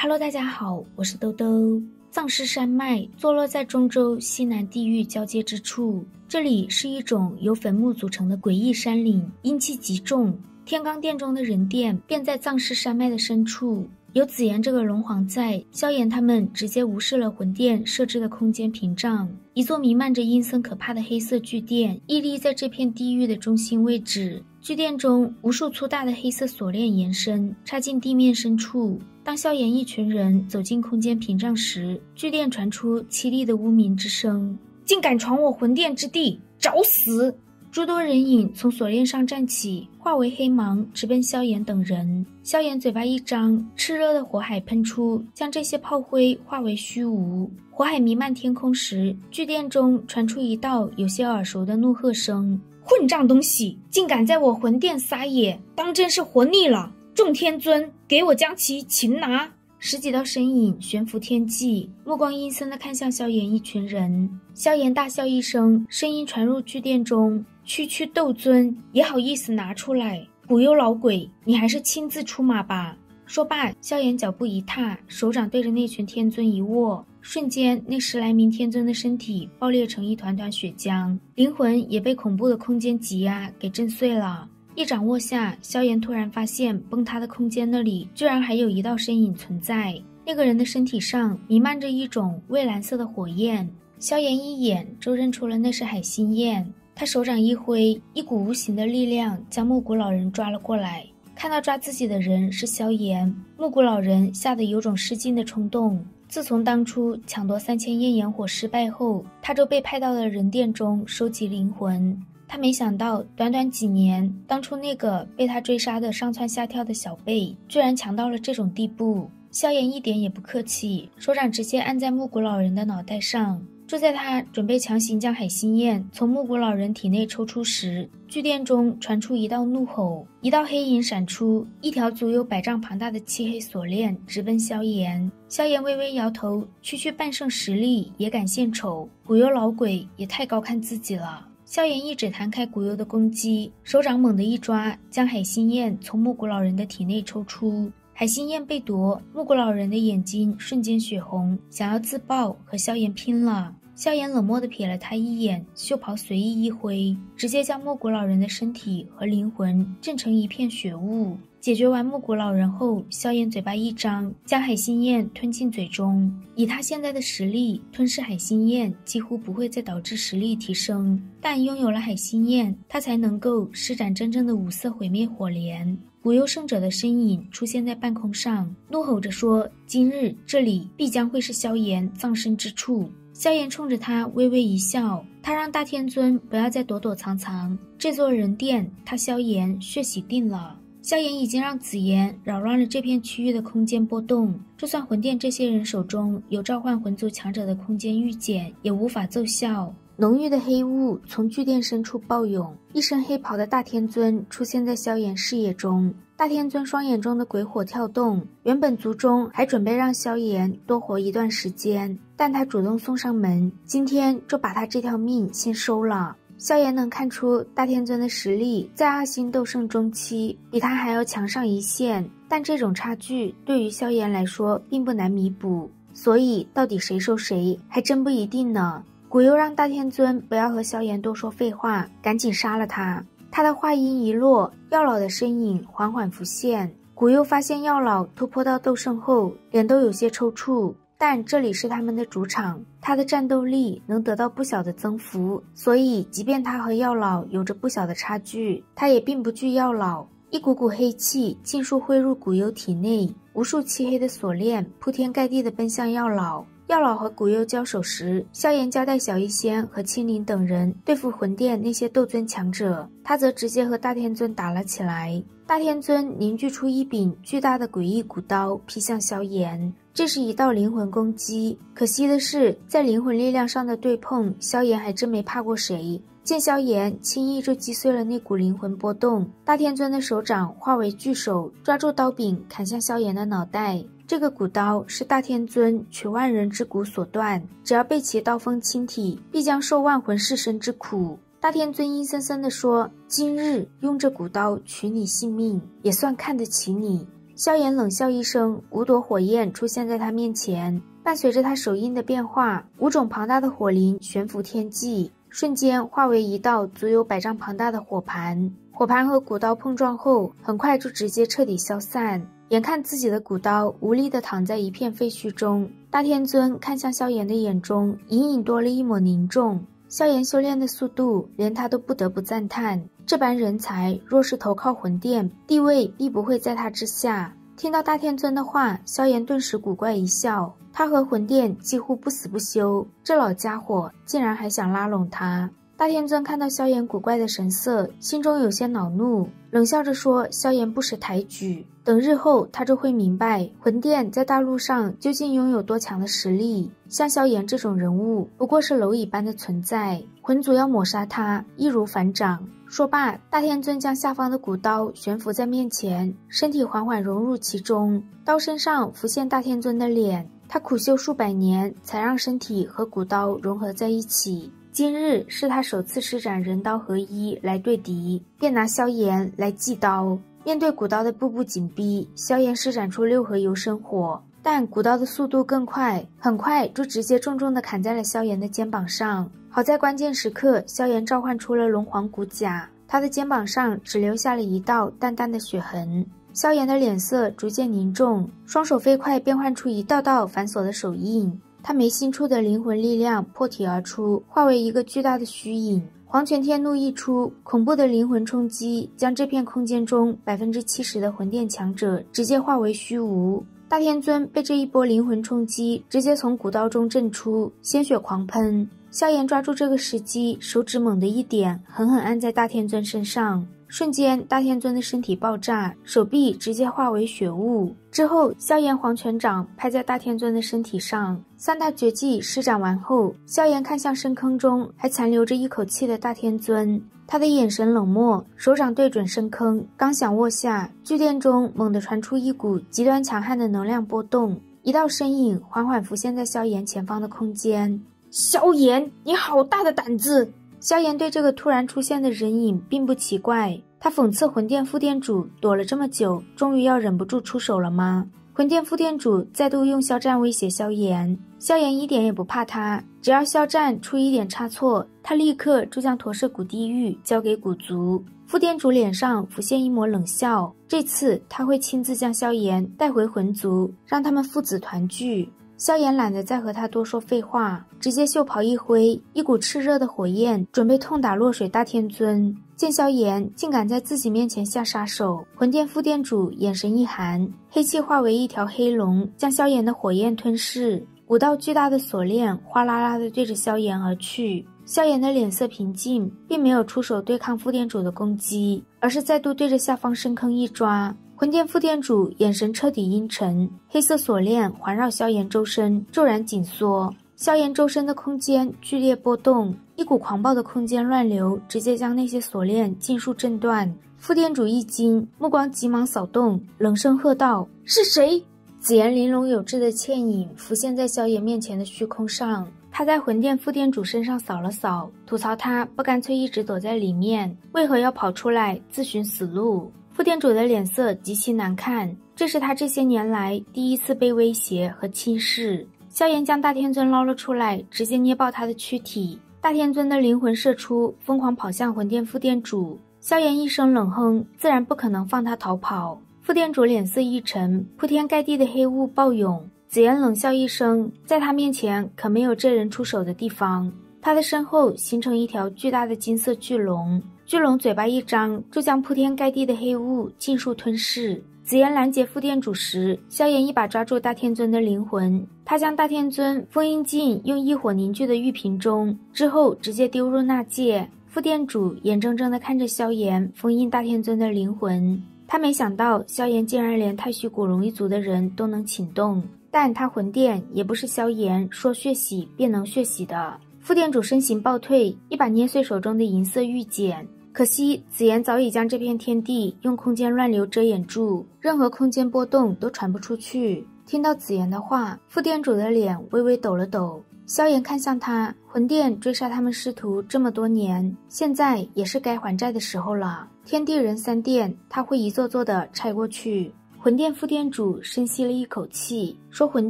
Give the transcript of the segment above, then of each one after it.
Hello， 大家好，我是兜兜。藏尸山脉坐落在中州西南地域交界之处，这里是一种由坟墓组成的诡异山岭，阴气极重。天罡殿中的人殿便在藏尸山脉的深处。有紫妍这个龙皇在，萧炎他们直接无视了魂殿设置的空间屏障。一座弥漫着阴森可怕的黑色巨殿屹立在这片地域的中心位置。巨殿中无数粗大的黑色锁链延伸，插进地面深处。当萧炎一群人走进空间屏障时，巨殿传出凄厉的污名之声：竟敢闯我魂殿之地，找死！诸多人影从锁链上站起，化为黑芒，直奔萧炎等人。萧炎嘴巴一张，炽热的火海喷出，将这些炮灰化为虚无。火海弥漫天空时，巨殿中传出一道有些耳熟的怒喝声：混账东西，竟敢在我魂殿撒野，当真是活腻了！众天尊，给我将其擒拿！十几道身影悬浮天际，目光阴森地看向萧炎一群人。萧炎大笑一声，声音传入巨殿中：区区斗尊也好意思拿出来？古幽老鬼，你还是亲自出马吧！说罢，萧炎脚步一踏，手掌对着那群天尊一握，瞬间那10来名天尊的身体爆裂成一团团血浆，灵魂也被恐怖的空间挤压给震碎了。一掌握下，萧炎突然发现崩塌的空间那里居然还有一道身影存在。那个人的身体上弥漫着一种蔚蓝色的火焰，萧炎一眼就认出了那是海心焰。他手掌一挥，一股无形的力量将木谷老人抓了过来。看到抓自己的人是萧炎，木谷老人吓得有种失禁的冲动。自从当初抢夺3000焰炎火失败后，他就被派到了人殿中收集灵魂。他没想到短短几年，当初那个被他追杀的上蹿下跳的小辈居然强到了这种地步。萧炎一点也不客气，手掌直接按在木谷老人的脑袋上。就在他准备强行将海心焰从木谷老人体内抽出时，巨殿中传出一道怒吼，一道黑影闪出，一条足有100丈庞大的漆黑锁链直奔萧炎。萧炎微微摇头，区半圣实力也敢献丑，古幽老鬼也太高看自己了。萧炎一指弹开古幽的攻击，手掌猛地一抓，将海心焰从木谷老人的体内抽出。海心焰被夺，木谷老人的眼睛瞬间血红，想要自爆和萧炎拼了。萧炎冷漠地瞥了他一眼，袖袍随意一挥，直接将木谷老人的身体和灵魂震成一片血雾。解决完木谷老人后，萧炎嘴巴一张，将海心焰吞进嘴中。以他现在的实力，吞噬海心焰几乎不会再导致实力提升，但拥有了海心焰，他才能够施展真正的5色毁灭火莲。古幽圣者的身影出现在半空上，怒吼着说：今日这里必将会是萧炎葬身之处。萧炎冲着他微微一笑，他让大天尊不要再躲躲藏藏，这座人殿他萧炎血洗定了。萧炎已经让紫妍扰乱了这片区域的空间波动，就算魂殿这些人手中有召唤魂族强者的空间玉简，也无法奏效。浓郁的黑雾从巨殿深处暴涌，一身黑袍的大天尊出现在萧炎视野中。大天尊双眼中的鬼火跳动，原本族中还准备让萧炎多活一段时间，但他主动送上门，今天就把他这条命先收了。萧炎能看出大天尊的实力在2星斗圣中期比他还要强上一线，但这种差距对于萧炎来说并不难弥补，所以到底谁收谁还真不一定呢。古幽让大天尊不要和萧炎多说废话，赶紧杀了他。他的话音一落，药老的身影缓缓浮现。古幽发现药老突破到斗圣后，脸都有些抽搐，但这里是他们的主场，他的战斗力能得到不小的增幅，所以即便他和药老有着不小的差距，他也并不惧药老。一股股黑气尽数汇入古幽体内，无数漆黑的锁链铺天盖地地奔向药老。药老和古幽交手时，萧炎交代小医仙和青灵等人对付魂殿那些斗尊强者，他则直接和大天尊打了起来。大天尊凝聚出一柄巨大的诡异古刀劈向萧炎，这是一道灵魂攻击。可惜的是，在灵魂力量上的对碰，萧炎还真没怕过谁。见萧炎轻易就击碎了那股灵魂波动，大天尊的手掌化为巨手，抓住刀柄砍向萧炎的脑袋。这个古刀是大天尊取万人之骨所断，只要被其刀锋侵体，必将受万魂噬身之苦。大天尊阴森森地说：今日用这古刀取你性命，也算看得起你。萧炎冷笑一声，5朵火焰出现在他面前，伴随着他手印的变化，5种庞大的火灵悬浮天际，瞬间化为一道足有100丈庞大的火盘。火盘和古刀碰撞后，很快就直接彻底消散。眼看自己的古刀无力地躺在一片废墟中，大天尊看向萧炎的眼中隐隐多了一抹凝重。萧炎修炼的速度，连他都不得不赞叹，这般人才若是投靠魂殿，地位必不会在他之下。听到大天尊的话，萧炎顿时古怪一笑，他和魂殿几乎不死不休，这老家伙竟然还想拉拢他。大天尊看到萧炎古怪的神色，心中有些恼怒，冷笑着说萧炎不识抬举，等日后他就会明白魂殿在大陆上究竟拥有多强的实力。像萧炎这种人物不过是蝼蚁般的存在，魂族要抹杀他易如反掌。说罢，大天尊将下方的古刀悬浮在面前，身体缓缓融入其中，刀身上浮现大天尊的脸，他苦修数百年才让身体和古刀融合在一起，今日是他首次施展人刀合一来对敌，便拿萧炎来祭刀。面对古刀的步步紧逼，萧炎施展出6合游神火，但古刀的速度更快，很快就直接重重地砍在了萧炎的肩膀上。好在关键时刻，萧炎召唤出了龙皇骨甲，他的肩膀上只留下了一道淡淡的血痕。萧炎的脸色逐渐凝重，双手飞快变换出一道道繁琐的手印，他眉心处的灵魂力量破体而出，化为一个巨大的虚影。黄泉天怒一出，恐怖的灵魂冲击将这片空间中70%的魂殿强者直接化为虚无。大天尊被这一波灵魂冲击直接从古刀中震出，鲜血狂喷。萧炎抓住这个时机，手指猛地一点，狠狠按在大天尊身上，瞬间大天尊的身体爆炸，手臂直接化为血雾。之后萧炎黄泉掌拍在大天尊的身体上，3大绝技施展完后，萧炎看向深坑中还残留着一口气的大天尊，他的眼神冷漠，手掌对准深坑，刚想握下，巨殿中猛地传出一股极端强悍的能量波动，一道身影缓缓浮现在萧炎前方的空间。萧炎，你好大的胆子！萧炎对这个突然出现的人影并不奇怪，他讽刺魂殿副殿主躲了这么久，终于要忍不住出手了吗？魂殿副殿主再度用肖战威胁萧炎，萧炎一点也不怕他，只要肖战出一点差错，他立刻就将驼舍古地狱交给古族。副殿主脸上浮现一抹冷笑，这次他会亲自将萧炎带回魂族，让他们父子团聚。萧炎懒得再和他多说废话，直接袖袍一挥，一股炽热的火焰准备痛打落水大天尊。见萧炎竟敢在自己面前下杀手，魂殿副殿主眼神一寒，黑气化为一条黑龙，将萧炎的火焰吞噬。5道巨大的锁链哗啦啦地对着萧炎而去。萧炎的脸色平静，并没有出手对抗副殿主的攻击，而是再度对着下方深坑一抓。魂殿副殿主眼神彻底阴沉，黑色锁链环绕萧炎周身骤然紧缩，萧炎周身的空间剧烈波动，一股狂暴的空间乱流直接将那些锁链尽数震断。副殿主一惊，目光急忙扫动，冷声喝道：是谁？紫妍玲珑有致的倩影浮现在萧炎面前的虚空上，他在魂殿副殿主身上扫了扫，吐槽他不干脆一直躲在里面，为何要跑出来自寻死路。副殿主的脸色极其难看，这是他这些年来第一次被威胁和轻视。萧炎将大天尊捞了出来，直接捏爆他的躯体，大天尊的灵魂射出，疯狂跑向魂殿副殿主。萧炎一声冷哼，自然不可能放他逃跑。副殿主脸色一沉，铺天盖地的黑雾暴涌。紫妍冷笑一声，在他面前可没有这人出手的地方。他的身后形成一条巨大的金色巨龙，巨龙嘴巴一张，就将铺天盖地的黑雾尽数吞噬。紫妍拦截副殿主时，萧炎一把抓住大天尊的灵魂，他将大天尊封印进用异火凝聚的玉瓶中，之后直接丢入纳戒。副殿主眼睁睁地看着萧炎封印大天尊的灵魂，他没想到萧炎竟然连太虚古龙一族的人都能请动，但他魂殿也不是萧炎说血洗便能血洗的。副殿主身形暴退，一把捏碎手中的银色玉简，可惜紫妍早已将这片天地用空间乱流遮掩住，任何空间波动都传不出去。听到紫妍的话，副殿主的脸微微抖了抖。萧炎看向他，魂殿追杀他们师徒这么多年，现在也是该还债的时候了。天地人3殿他会一座座的拆过去。魂殿副店主深吸了一口气，说魂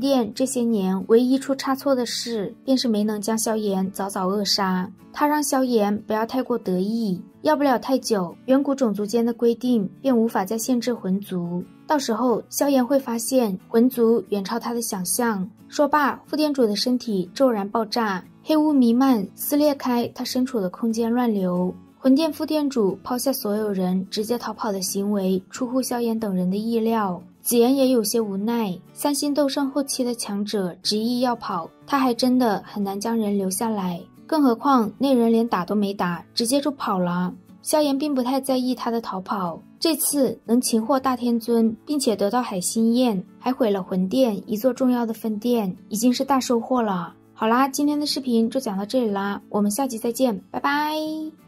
殿这些年唯一出差错的事，便是没能将萧炎早早扼杀。他让萧炎不要太过得意，要不了太久，远古种族间的规定便无法再限制魂族。到时候萧炎会发现魂族远超他的想象。说罢，副店主的身体骤然爆炸，黑雾弥漫，撕裂开他身处的空间乱流。魂殿副店主抛下所有人直接逃跑的行为出乎萧炎等人的意料，紫妍也有些无奈。三星斗圣后期的强者执意要跑，他还真的很难将人留下来，更何况那人连打都没打，直接就跑了。萧炎并不太在意他的逃跑，这次能擒获大天尊并且得到海心焰，还毁了魂殿一座重要的分店，已经是大收获了。好啦，今天的视频就讲到这里啦，我们下集再见，拜拜。